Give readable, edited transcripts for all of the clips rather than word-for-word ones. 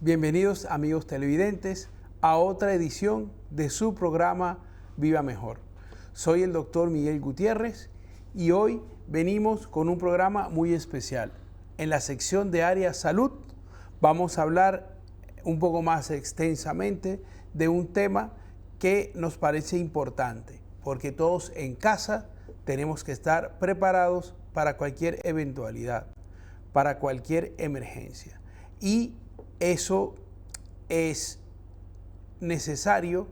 Bienvenidos amigos televidentes a otra edición de su programa Viva Mejor. Soy el doctor Miguel Gutiérrez y hoy venimos con un programa muy especial. En la sección de área salud vamos a hablar un poco más extensamente de un tema que nos parece importante, porque todos en casa tenemos que estar preparados para cualquier eventualidad, para cualquier emergencia. Y eso es necesario,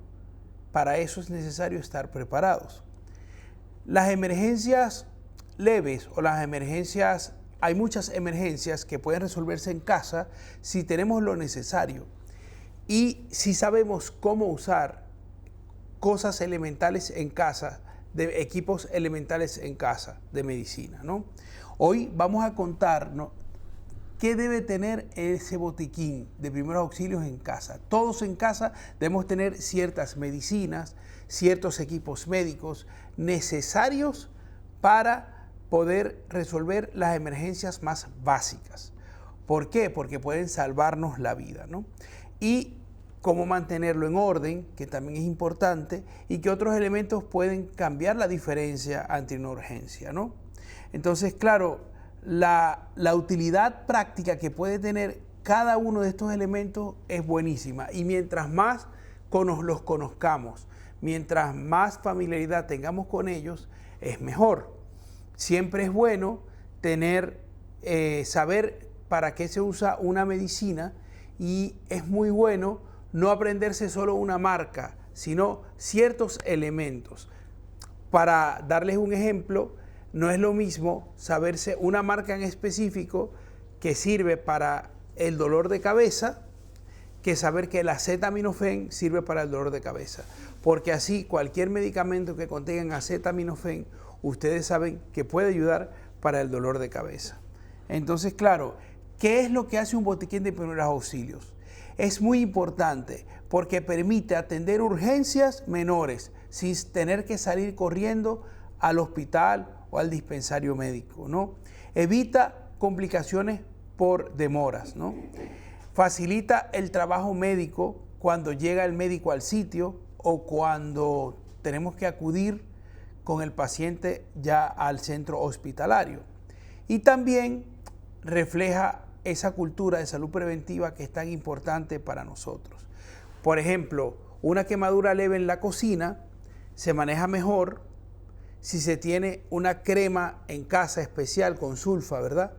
para eso es necesario estar preparados. Las emergencias leves o las emergencias, hay muchas emergencias que pueden resolverse en casa si tenemos lo necesario y si sabemos cómo usar cosas elementales en casa, de equipos elementales en casa de medicina, ¿no? Hoy vamos a contar, ¿no?, ¿qué debe tener ese botiquín de primeros auxilios en casa? Todos en casa debemos tener ciertas medicinas, ciertos equipos médicos necesarios para poder resolver las emergencias más básicas. ¿Por qué? Porque pueden salvarnos la vida, ¿no? Y cómo mantenerlo en orden, que también es importante, y que otros elementos pueden cambiar la diferencia ante una urgencia, ¿no? Entonces, claro, la utilidad práctica que puede tener cada uno de estos elementos es buenísima, y mientras más los conozcamos, mientras más familiaridad tengamos con ellos, es mejor. Siempre es bueno saber para qué se usa una medicina, y es muy bueno no aprenderse solo una marca, sino ciertos elementos. Para darles un ejemplo, no es lo mismo saberse una marca en específico que sirve para el dolor de cabeza que saber que el acetaminofén sirve para el dolor de cabeza. Porque así cualquier medicamento que contenga acetaminofén, ustedes saben que puede ayudar para el dolor de cabeza. Entonces, claro, ¿qué es lo que hace un botiquín de primeros auxilios? Es muy importante porque permite atender urgencias menores sin tener que salir corriendo al hospital o al dispensario médico, ¿no? Evita complicaciones por demoras, ¿no? Facilita el trabajo médico cuando llega el médico al sitio o cuando tenemos que acudir con el paciente ya al centro hospitalario. Y también refleja esa cultura de salud preventiva que es tan importante para nosotros. Por ejemplo, una quemadura leve en la cocina se maneja mejor si se tiene una crema en casa especial con sulfa, ¿verdad?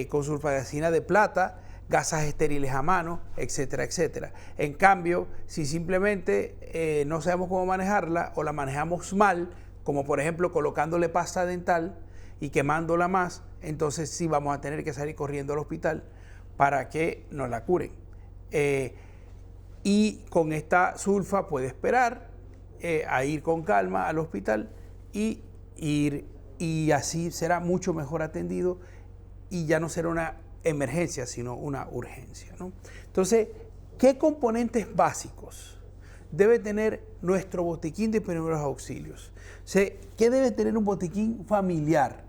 Con sulfadacina de plata, gasas estériles a mano, etcétera, etcétera. En cambio, si simplemente no sabemos cómo manejarla o la manejamos mal, como por ejemplo colocándole pasta dental y quemándola más, entonces sí vamos a tener que salir corriendo al hospital para que nos la curen. Y con esta sulfa puede esperar a ir con calma al hospital y así será mucho mejor atendido y ya no será una emergencia, sino una urgencia, ¿no? Entonces, ¿qué componentes básicos debe tener nuestro botiquín de primeros auxilios? ¿Qué debe tener un botiquín familiar?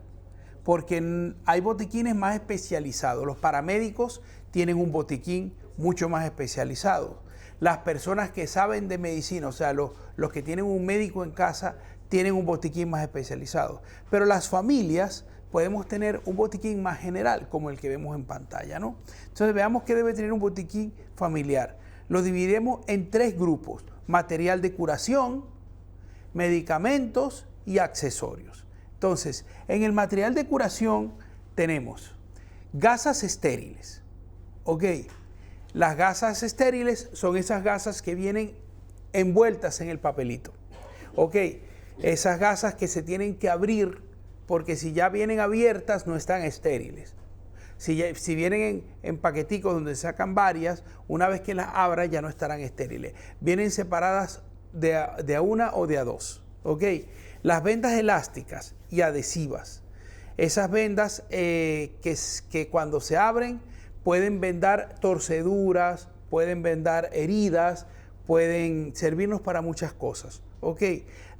Porque hay botiquines más especializados. Los paramédicos tienen un botiquín mucho más especializado. Las personas que saben de medicina, o sea, los que tienen un médico en casa, tienen un botiquín más especializado. Pero las familias podemos tener un botiquín más general, como el que vemos en pantalla, ¿no? Entonces veamos qué debe tener un botiquín familiar. Lo dividimos en 3 grupos: material de curación, medicamentos y accesorios. Entonces, en el material de curación tenemos gasas estériles, ¿ok? Las gasas estériles son esas gasas que vienen envueltas en el papelito, ¿ok? Esas gasas que se tienen que abrir porque si ya vienen abiertas no están estériles. Si vienen en paqueticos donde sacan varias, una vez que las abra ya no estarán estériles. Vienen separadas de a una o de a dos, ¿ok? Las vendas elásticas y adhesivas. Esas vendas que cuando se abren pueden vendar torceduras, pueden vendar heridas, pueden servirnos para muchas cosas, ¿ok?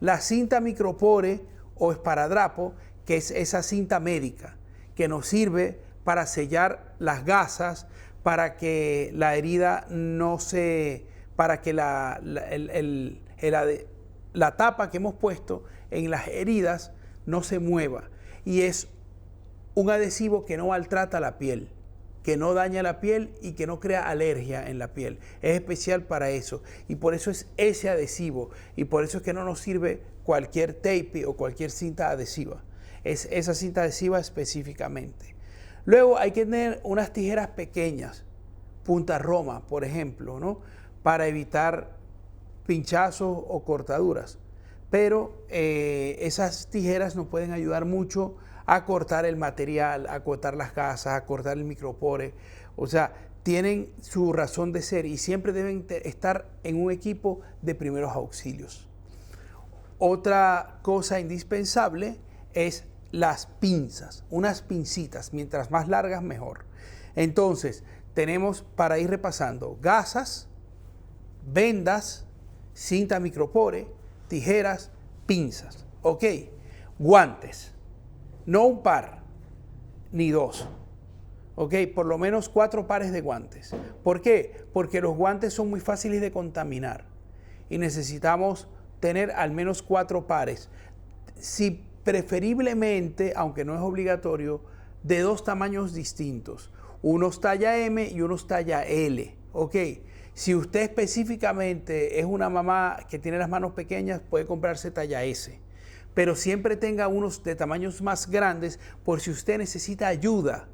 La cinta micropore o esparadrapo, que es esa cinta médica que nos sirve para sellar las gasas, para que la herida no se, para que la tapa que hemos puesto en las heridas no se mueva. Y es un adhesivo que no maltrata la piel, que no daña la piel y que no crea alergia en la piel. Es especial para eso. Y por eso es ese adhesivo. Y por eso es que no nos sirve cualquier tape o cualquier cinta adhesiva. Es esa cinta adhesiva específicamente. Luego hay que tener unas tijeras pequeñas, punta roma, por ejemplo, ¿no? Para evitar pinchazos o cortaduras. Pero esas tijeras nos pueden ayudar mucho a cortar el material, a cortar las gasas, a cortar el micropore. O sea, tienen su razón de ser y siempre deben estar en un equipo de primeros auxilios. Otra cosa indispensable es las pinzas, unas pincitas, mientras más largas mejor. Entonces, tenemos para ir repasando gasas, vendas, cinta micropore, tijeras, pinzas. Ok, guantes. No un par, ni dos. Ok, por lo menos 4 pares de guantes. ¿Por qué? Porque los guantes son muy fáciles de contaminar y necesitamos tener al menos 4 pares. Si preferiblemente, aunque no es obligatorio, de 2 tamaños distintos. Unos talla M y unos talla L. Ok, si usted específicamente es una mamá que tiene las manos pequeñas, puede comprarse talla S. Pero siempre tenga unos de tamaños más grandes por si usted necesita ayuda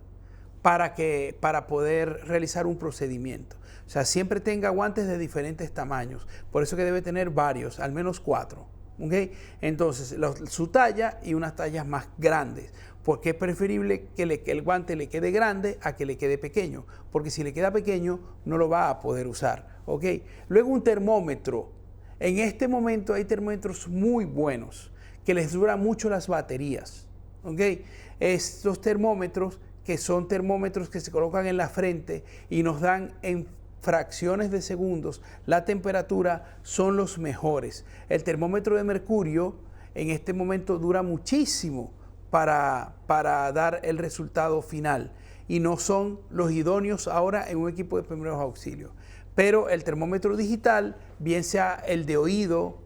para poder realizar un procedimiento. O sea, siempre tenga guantes de diferentes tamaños. Por eso que debe tener varios, al menos 4. ¿Okay? Entonces, su talla y unas tallas más grandes. Porque es preferible que el guante le quede grande a que le quede pequeño. Porque si le queda pequeño, no lo va a poder usar. ¿Okay? Luego un termómetro. En este momento hay termómetros muy buenos que les duran mucho las baterías. ¿Okay? Estos termómetros, que son termómetros que se colocan en la frente y nos dan en fracciones de segundos la temperatura, son los mejores. El termómetro de mercurio en este momento dura muchísimo para dar el resultado final y no son los idóneos ahora en un equipo de primeros auxilios. Pero el termómetro digital, bien sea el de oído,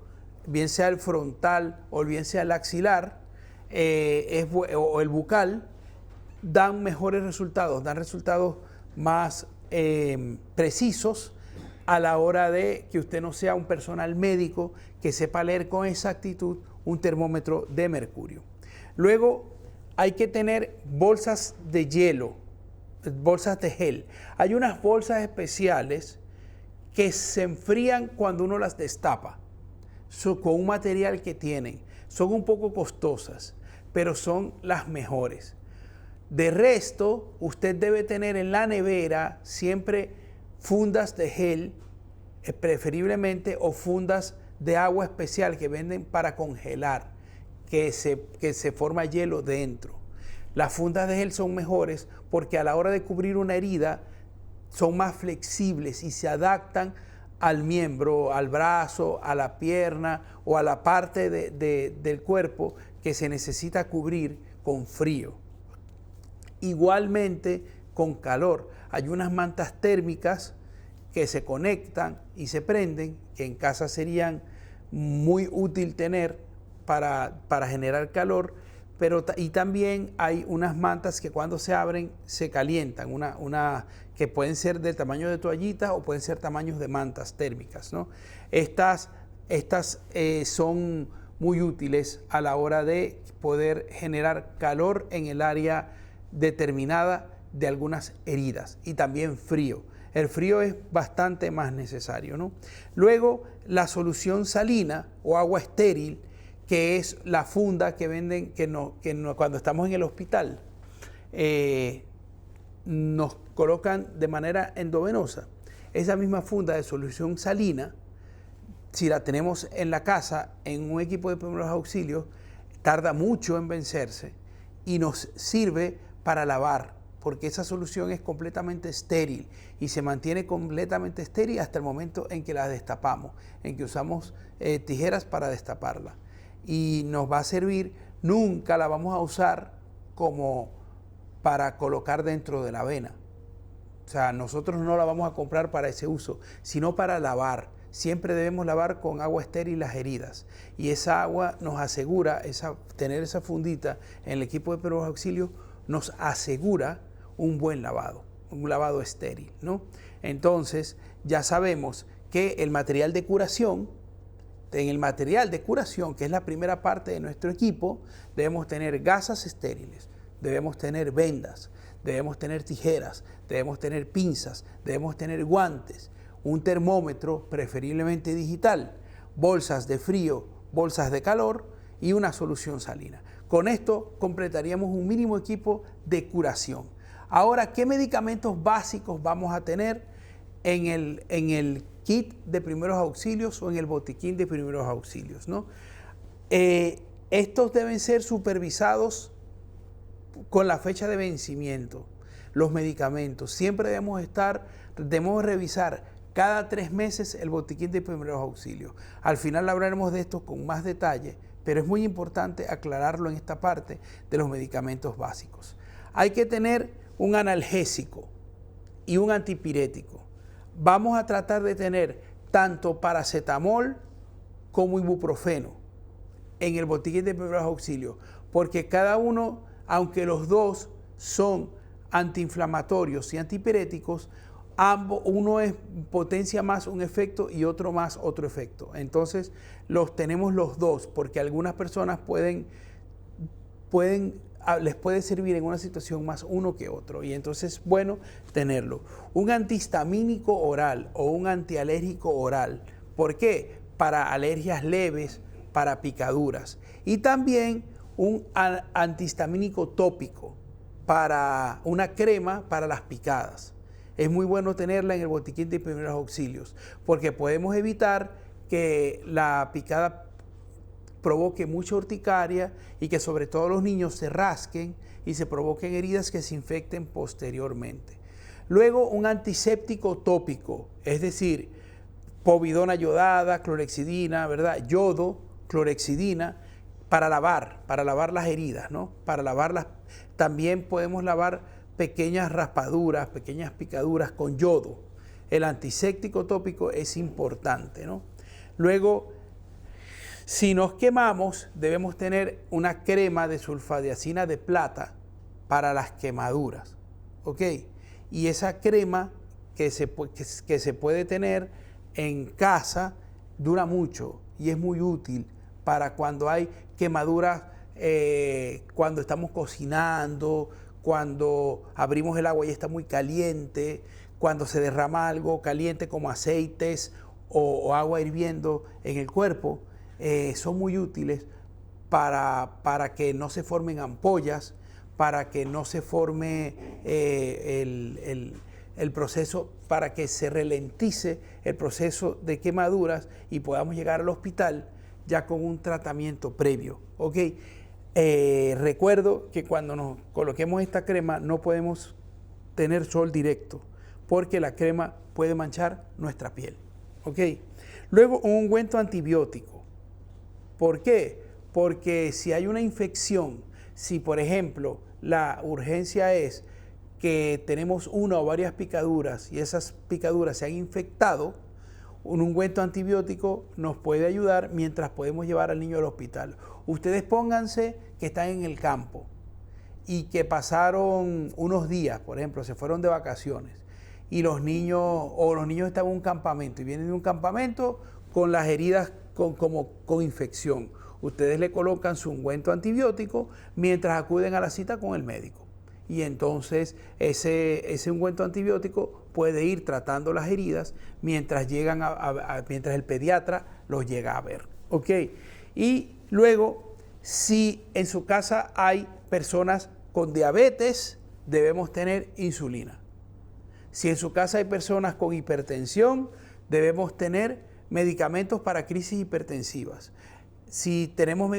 bien sea el frontal o bien sea el axilar o el bucal, dan mejores resultados, dan resultados más precisos a la hora de que usted no sea un personal médico que sepa leer con exactitud un termómetro de mercurio. Luego hay que tener bolsas de hielo, bolsas de gel. Hay unas bolsas especiales que se enfrían cuando uno las destapa, con un material que tienen. Son un poco costosas, pero son las mejores. De resto, usted debe tener en la nevera siempre fundas de gel, preferiblemente, o fundas de agua especial que venden para congelar, que se forma hielo dentro. Las fundas de gel son mejores porque a la hora de cubrir una herida son más flexibles y se adaptan al miembro, al brazo, a la pierna o a la parte del cuerpo que se necesita cubrir con frío. Igualmente con calor. Hay unas mantas térmicas que se conectan y se prenden, que en casa serían muy útil tener para generar calor, y también hay unas mantas que cuando se abren se calientan, que pueden ser del tamaño de toallitas o pueden ser tamaños de mantas térmicas, ¿no? Estas son muy útiles a la hora de poder generar calor en el área determinada de algunas heridas y también frío. El frío es bastante más necesario, ¿no? Luego, la solución salina o agua estéril, que es la funda que venden cuando estamos en el hospital, nos colocan de manera endovenosa. Esa misma funda de solución salina, si la tenemos en la casa, en un equipo de primeros auxilios, tarda mucho en vencerse y nos sirve para lavar, porque esa solución es completamente estéril y se mantiene completamente estéril hasta el momento en que la destapamos, en que usamos tijeras para destaparla. Y nos va a servir, nunca la vamos a usar como para colocar dentro de la vena. O sea, nosotros no la vamos a comprar para ese uso, sino para lavar. Siempre debemos lavar con agua estéril las heridas. Y esa agua nos asegura, tener esa fundita en el equipo de primeros auxilios, nos asegura un buen lavado, un lavado estéril, ¿no? Entonces, ya sabemos que el material de curación, en el material de curación, que es la primera parte de nuestro equipo, debemos tener gasas estériles, debemos tener vendas, debemos tener tijeras, debemos tener pinzas, debemos tener guantes, un termómetro preferiblemente digital, bolsas de frío, bolsas de calor y una solución salina. Con esto completaríamos un mínimo equipo de curación. Ahora, ¿qué medicamentos básicos vamos a tener en el kit de primeros auxilios o en el botiquín de primeros auxilios, ¿no? Estos deben ser supervisados con la fecha de vencimiento. Los medicamentos, siempre debemos revisar cada 3 meses el botiquín de primeros auxilios. Al final hablaremos de esto con más detalle, pero es muy importante aclararlo en esta parte de los medicamentos básicos. Hay que tener un analgésico y un antipirético. Vamos a tratar de tener tanto paracetamol como ibuprofeno en el botiquín de primeros auxilios, porque cada uno, aunque los dos son antiinflamatorios y antipiréticos, uno potencia más un efecto y otro más otro efecto. Entonces tenemos los dos, porque algunas personas les puede servir en una situación más uno que otro, y entonces es bueno tenerlo. Un antihistamínico oral o un antialérgico oral. ¿Por qué? Para alergias leves, para picaduras. Y también un antihistamínico tópico, para una crema para las picadas. Es muy bueno tenerla en el botiquín de primeros auxilios, porque podemos evitar que la picada provoque mucha urticaria y que sobre todo los niños se rasquen y se provoquen heridas que se infecten posteriormente. Luego, un antiséptico tópico, es decir, povidona yodada, clorexidina, ¿verdad? Yodo, clorexidina, para lavar las heridas, ¿no? También podemos lavar pequeñas raspaduras, pequeñas picaduras con yodo. El antiséptico tópico es importante, ¿no? Luego, si nos quemamos, debemos tener una crema de sulfadiazina de plata para las quemaduras, ¿ok? Y esa crema que se puede tener en casa dura mucho y es muy útil para cuando hay quemaduras, cuando estamos cocinando, cuando abrimos el agua y está muy caliente, cuando se derrama algo caliente como aceites o agua hirviendo en el cuerpo. Son muy útiles para que no se formen ampollas, para que no se forme el proceso, para que se ralentice el proceso de quemaduras y podamos llegar al hospital ya con un tratamiento previo, ¿ok? Recuerdo que cuando nos coloquemos esta crema no podemos tener sol directo, porque la crema puede manchar nuestra piel, ¿ok? Luego, un ungüento antibiótico. ¿Por qué? Porque si hay una infección, si por ejemplo la urgencia es que tenemos una o varias picaduras y esas picaduras se han infectado, un ungüento antibiótico nos puede ayudar mientras podemos llevar al niño al hospital. Ustedes pónganse que están en el campo y que pasaron unos días, por ejemplo, se fueron de vacaciones y los niños están en un campamento y vienen de un campamento con las heridas con infección. Ustedes le colocan su ungüento antibiótico mientras acuden a la cita con el médico. Y entonces ese ungüento antibiótico puede ir tratando las heridas mientras mientras el pediatra los llega a ver. ¿Ok? Y luego, si en su casa hay personas con diabetes, debemos tener insulina. Si en su casa hay personas con hipertensión, debemos tener medicamentos para crisis hipertensivas. Si tenemos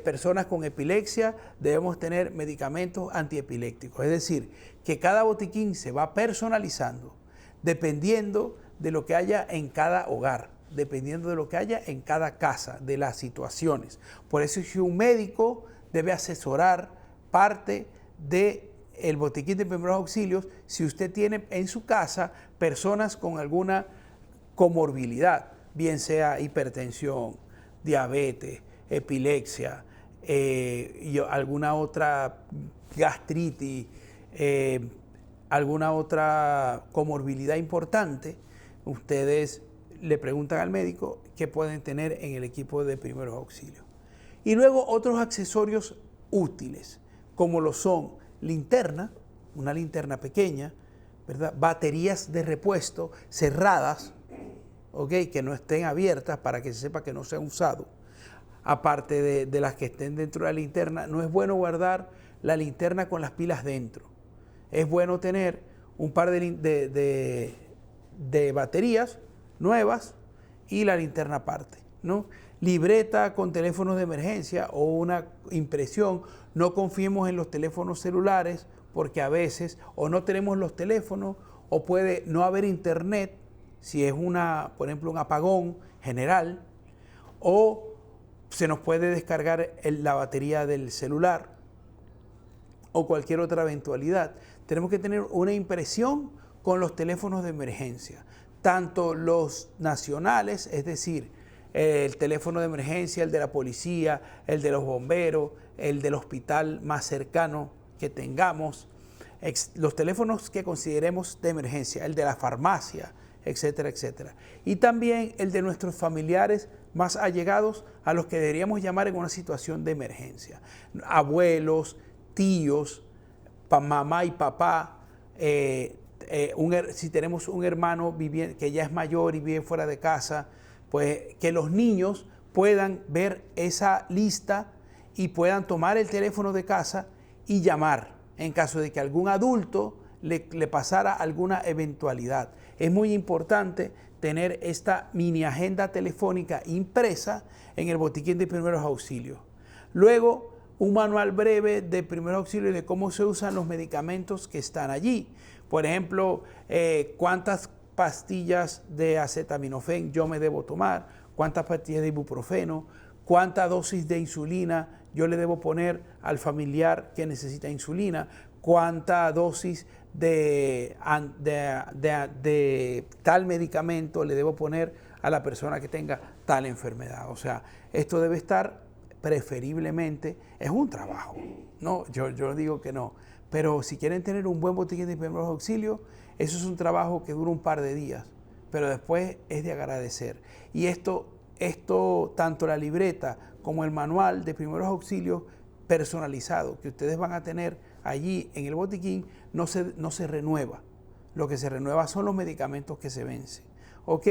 personas con epilepsia, debemos tener medicamentos antiepilépticos. Es decir, que cada botiquín se va personalizando dependiendo de lo que haya en cada hogar, dependiendo de lo que haya en cada casa, de las situaciones. Por eso es que un médico debe asesorar parte de el botiquín de primeros auxilios si usted tiene en su casa personas con alguna comorbilidad, bien sea hipertensión, diabetes, epilepsia, y alguna otra gastritis, alguna otra comorbilidad importante. Ustedes le preguntan al médico qué pueden tener en el equipo de primeros auxilios. Y luego otros accesorios útiles, como lo son linterna, una linterna pequeña, ¿verdad? Baterías de repuesto cerradas, ¿okay? Que no estén abiertas para que se sepa que no se han usado. Aparte de las que estén dentro de la linterna, no es bueno guardar la linterna con las pilas dentro. Es bueno tener un par de baterías nuevas y la linterna aparte, ¿no? Libreta con teléfonos de emergencia o una impresión. No confiemos en los teléfonos celulares porque a veces o no tenemos los teléfonos o puede no haber internet si es por ejemplo, un apagón general, o se nos puede descargar la batería del celular o cualquier otra eventualidad. Tenemos que tener una impresión con los teléfonos de emergencia, tanto los nacionales, es decir, el teléfono de emergencia, el de la policía, el de los bomberos, el del hospital más cercano que tengamos, los teléfonos que consideremos de emergencia, el de la farmacia, etcétera, etcétera. Y también el de nuestros familiares más allegados a los que deberíamos llamar en una situación de emergencia. Abuelos, tíos, mamá y papá, si tenemos un hermano que ya es mayor y vive fuera de casa, pues que los niños puedan ver esa lista y puedan tomar el teléfono de casa y llamar en caso de que algún adulto le pasara alguna eventualidad. Es muy importante tener esta mini agenda telefónica impresa en el botiquín de primeros auxilios. Luego, un manual breve de primeros auxilios de cómo se usan los medicamentos que están allí. Por ejemplo, cuántas pastillas de acetaminofén yo me debo tomar, cuántas pastillas de ibuprofeno, cuánta dosis de insulina yo le debo poner al familiar que necesita insulina, cuánta dosis de tal medicamento le debo poner a la persona que tenga tal enfermedad. O sea, esto debe estar preferiblemente, es un trabajo, no, yo digo que no, pero si quieren tener un buen botiquín de primeros auxilios, eso es un trabajo que dura un par de días, pero después es de agradecer. Y esto tanto la libreta como el manual de primeros auxilios personalizado que ustedes van a tener allí en el botiquín no se renueva. Lo que se renueva son los medicamentos que se vencen. ¿Ok?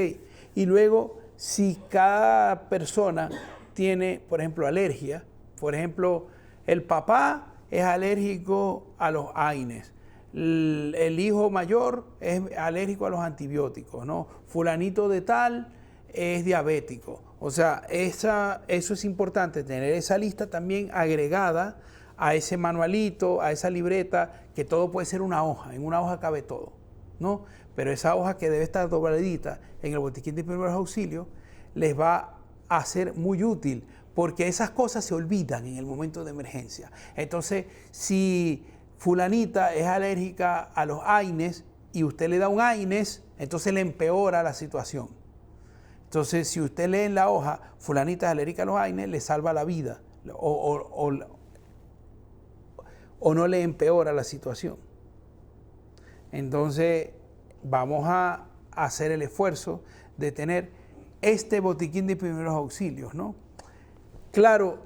Y luego, si cada persona tiene, por ejemplo, alergia, por ejemplo, el papá es alérgico a los AINES, el hijo mayor es alérgico a los antibióticos, ¿no? Fulanito de tal es diabético. O sea, eso es importante, tener esa lista también agregada a ese manualito, a esa libreta, que todo puede ser una hoja, en una hoja cabe todo, ¿no? Pero esa hoja que debe estar dobladita en el botiquín de primeros auxilios les va a ser muy útil, porque esas cosas se olvidan en el momento de emergencia. Entonces, si fulanita es alérgica a los AINES y usted le da un AINES, entonces le empeora la situación. Entonces, si usted lee en la hoja, fulanita es alérgica a los AINES, le salva la vida o no le empeora la situación. Entonces, vamos a hacer el esfuerzo de tener este botiquín de primeros auxilios, ¿no? Claro,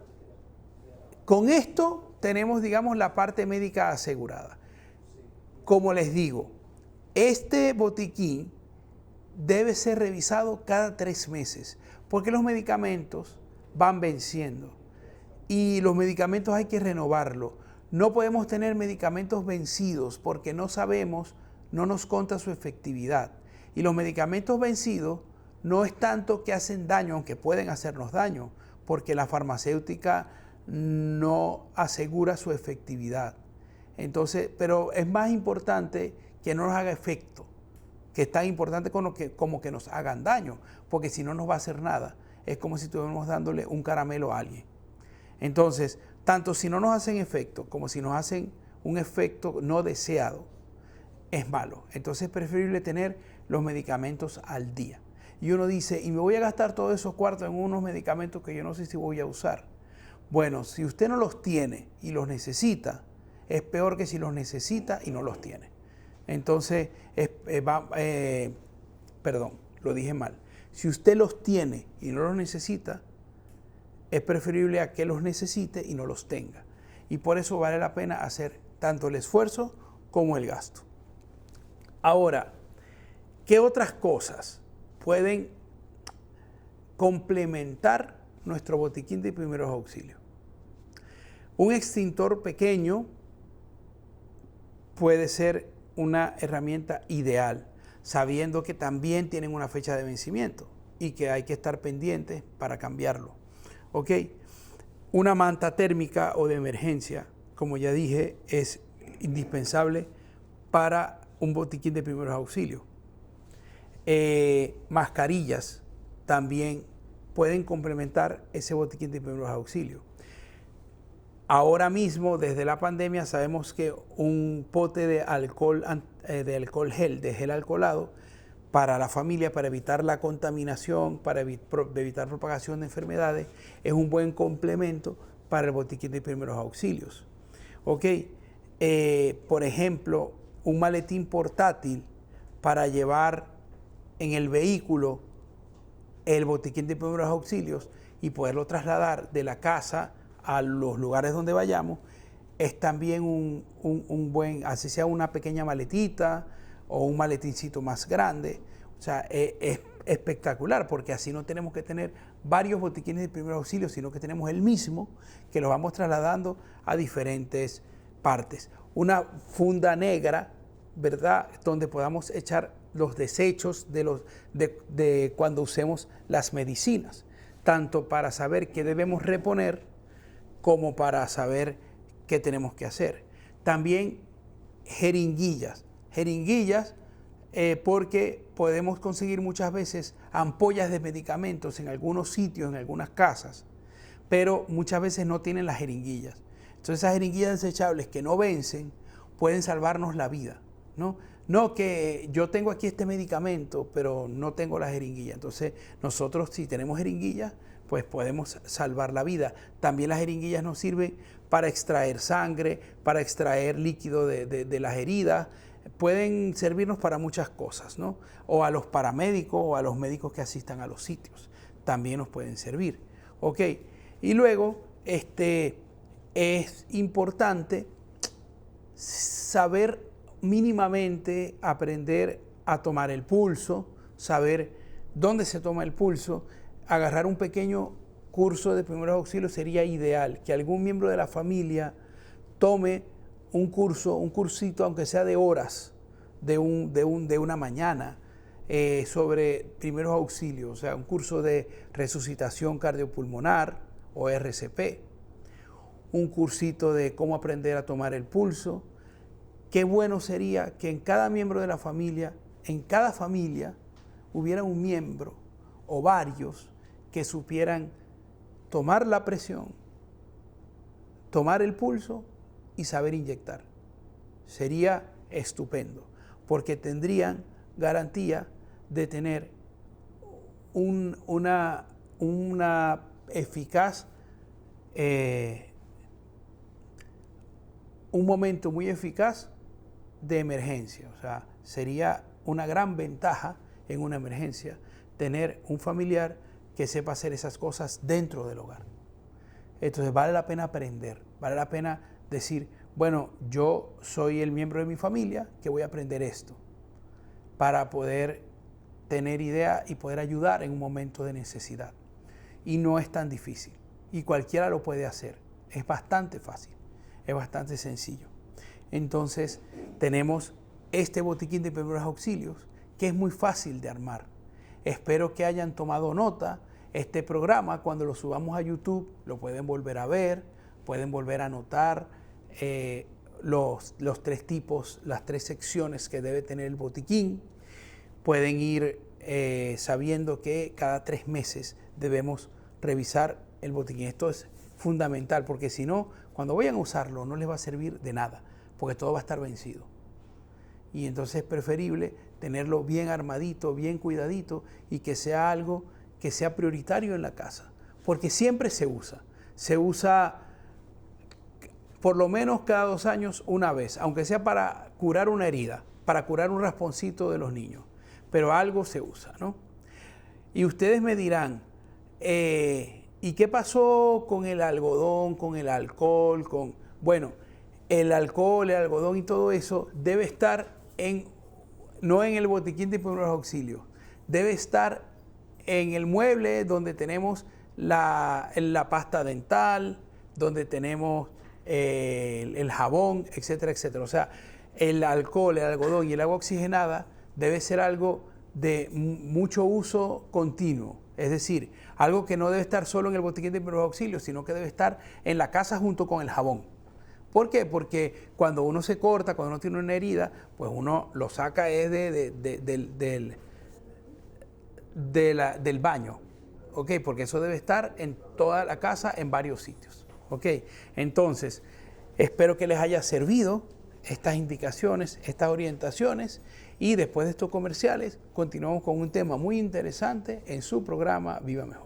con esto tenemos, digamos, la parte médica asegurada. Como les digo, este botiquín debe ser revisado cada 3 meses, porque los medicamentos van venciendo y los medicamentos hay que renovarlos. No podemos tener medicamentos vencidos porque no sabemos, no nos consta su efectividad. Y los medicamentos vencidos no es tanto que hacen daño, aunque pueden hacernos daño, porque la farmacéutica no asegura su efectividad. Entonces, pero es más importante que no nos haga efecto, que es tan importante como que nos hagan daño, porque si no nos va a hacer nada. Es como si estuviéramos dándole un caramelo a alguien. Entonces, tanto si no nos hacen efecto como si nos hacen un efecto no deseado, es malo. Entonces es preferible tener los medicamentos al día. Y uno dice, y me voy a gastar todos esos cuartos en unos medicamentos que yo no sé si voy a usar. Bueno, si usted no los tiene y los necesita, es peor que si los necesita y no los tiene. Entonces, perdón, lo dije mal. Si usted los tiene y no los necesita, es preferible a que los necesite y no los tenga. Y por eso vale la pena hacer tanto el esfuerzo como el gasto. Ahora, ¿qué otras cosas pueden complementar nuestro botiquín de primeros auxilios? Un extintor pequeño puede ser una herramienta ideal, sabiendo que también tienen una fecha de vencimiento y que hay que estar pendientes para cambiarlo. ¿Ok? Una manta térmica o de emergencia, como ya dije, es indispensable para un botiquín de primeros auxilios. Mascarillas también pueden complementar ese botiquín de primeros auxilios. Ahora mismo, desde la pandemia, sabemos que un pote de alcohol gel, de gel alcoholado, para la familia, para evitar la contaminación, para evitar propagación de enfermedades, es un buen complemento para el botiquín de primeros auxilios. ¿Ok? Por ejemplo, un maletín portátil para llevar en el vehículo el botiquín de primeros auxilios y poderlo trasladar de la casa a los lugares donde vayamos, es también un buen, así sea una pequeña maletita o un maletincito más grande. O sea, es espectacular, porque así no tenemos que tener varios botiquines de primeros auxilios, sino que tenemos el mismo que lo vamos trasladando a diferentes partes. Una funda negra, ¿verdad?, donde podamos echar los desechos de cuando usemos las medicinas, tanto para saber qué debemos reponer como para saber qué tenemos que hacer. También jeringuillas porque podemos conseguir muchas veces ampollas de medicamentos en algunos sitios, en algunas casas, pero muchas veces no tienen las jeringuillas. Entonces esas jeringuillas desechables que no vencen pueden salvarnos la vida, ¿no? No que yo tengo aquí este medicamento, pero no tengo la jeringuilla. Entonces nosotros, si tenemos jeringuillas, pues podemos salvar la vida. También las jeringuillas nos sirven para extraer sangre, para extraer líquido de las heridas. Pueden servirnos para muchas cosas, ¿no? O a los paramédicos o a los médicos que asistan a los sitios. También nos pueden servir. ¿Ok? Y luego, es importante saber mínimamente, aprender a tomar el pulso, saber dónde se toma el pulso. Agarrar un pequeño curso de primeros auxilios sería ideal, que algún miembro de la familia tome un cursito, aunque sea de horas, de una mañana, sobre primeros auxilios, o sea, un curso de resucitación cardiopulmonar o RCP, un cursito de cómo aprender a tomar el pulso. Qué bueno sería que en cada miembro de la familia, en cada familia, hubiera un miembro o varios que supieran tomar la presión, tomar el pulso y saber inyectar. Sería estupendo, porque tendrían garantía de tener una eficaz, un momento muy eficaz de emergencia. O sea, sería una gran ventaja en una emergencia tener un familiar que sepa hacer esas cosas dentro del hogar. Entonces vale la pena aprender, vale la pena decir, bueno, yo soy el miembro de mi familia que voy a aprender esto para poder tener idea y poder ayudar en un momento de necesidad. Y no es tan difícil y cualquiera lo puede hacer, es bastante fácil, es bastante sencillo. Entonces tenemos este botiquín de primeros auxilios que es muy fácil de armar. Espero que hayan tomado nota. Este programa, cuando lo subamos a YouTube, lo pueden volver a ver, pueden volver a anotar los tres tipos, las tres secciones que debe tener el botiquín. Pueden ir sabiendo que cada 3 meses debemos revisar el botiquín. Esto es fundamental, porque si no, cuando vayan a usarlo no les va a servir de nada, porque todo va a estar vencido. Y entonces es preferible tenerlo bien armadito, bien cuidadito y que sea algo que sea prioritario en la casa, porque siempre se usa. Se usa por lo menos cada 2 años una vez, aunque sea para curar una herida, para curar un rasponcito de los niños, pero algo se usa, ¿no? Y ustedes me dirán, ¿y qué pasó con el algodón, con el alcohol? Bueno, el alcohol, el algodón y todo eso debe estar no en el botiquín de primeros auxilios, debe estar en el mueble donde tenemos la pasta dental, donde tenemos el jabón, etcétera, etcétera. O sea, el alcohol, el algodón y el agua oxigenada debe ser algo de mucho uso continuo. Es decir, algo que no debe estar solo en el botiquín de primeros auxilios, sino que debe estar en la casa junto con el jabón. ¿Por qué? Porque cuando uno se corta, cuando uno tiene una herida, pues uno lo saca del baño, ¿ok? Porque eso debe estar en toda la casa, en varios sitios, ¿ok? Entonces, espero que les haya servido estas indicaciones, estas orientaciones, y después de estos comerciales continuamos con un tema muy interesante en su programa Viva Mejor.